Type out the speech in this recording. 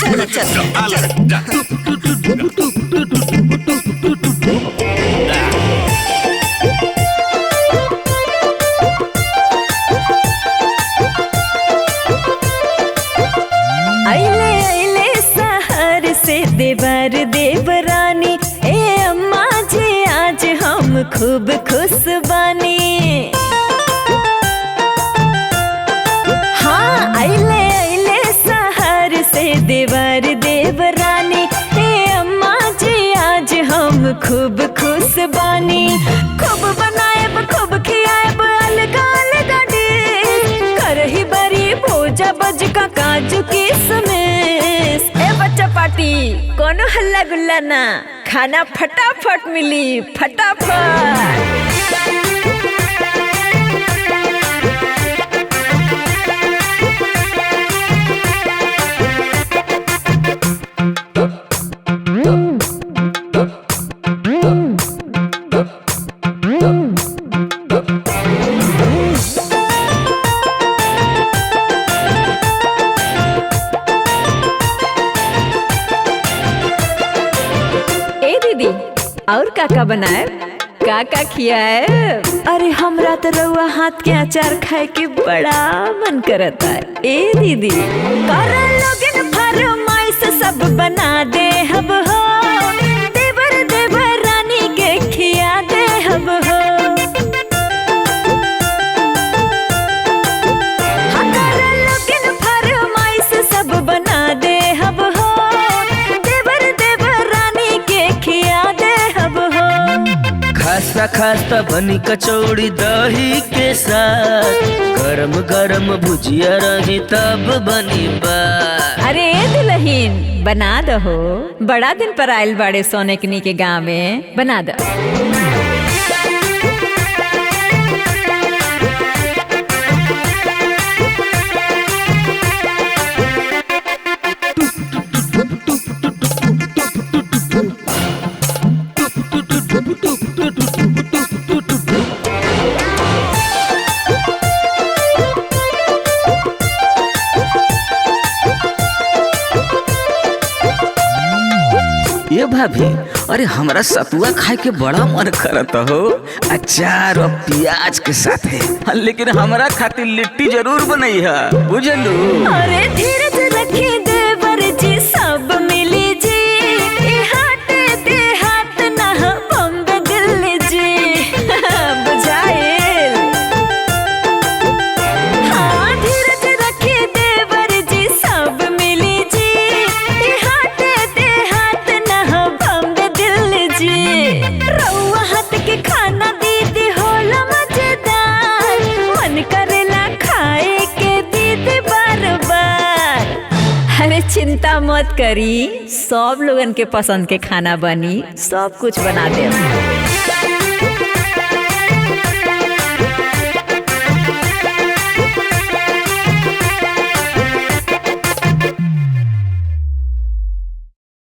चलो चलो अइले अइले शहर से देवर देवरानी, ए अम्मा जी आज हम खूब खुश बानी। हाँ अइले अइले शहर से देवर देवरानी, ए अम्मा जी आज हम खूब खुश बानी। खूब बनाएब खूब खियाएब अलगा अलगा डिश, करही बरी भोजा बज का काजू किशमिश। ए बच्चा पार्टी कोनो हल्ला गुल्ला ना, खाना फटाफट मिली फटाफट। ए दीदी और काका बनाए काका खियाए? अरे हमरा तो रउआ हाथ के अचार खाए के बड़ा मन करता है। ए दीदी कर लोगन फरमाइश सब बना दे हब हो, देवर देवर रानी के खिया दे हब हो। हाँ, कर लोगन फरमाइश सब बना दे हब हो, देवर देवर रानी के खिया दे हब हो। खास्ता खास्ता बनी कचौड़ी दही के साथ, गरम गरम भुजिया रही तब बनी बात। अरे दुल्हन बना दहो, बड़ा दिन पर आयल बाड़े सोनेकनी के गाँव में, बना दो। ये भाभी, अरे हमरा सतुआ खाए के बड़ा मन करता हो, अचार और प्याज के साथ है, लेकिन हमरा खातिर लिट्टी जरूर बनई है, बुझलू? अरे धीरज रखी देवर जी सब मिली जी, ई हाथ दे हाथ ना बम्बे दिल्ली जी। बुझाइल? हाँ धीरज रखी देवर जी सब मिली जी, ई हाथ दे हाथ ना बम्बे दिल्ली जी। रउआ हाथ के खाना दीदी होला मजेदार, मन करेला खाए के दीदी बार बार। अरे चिंता मत करी, सब लोगन के पसंद के खाना बनी, सब कुछ बना दे।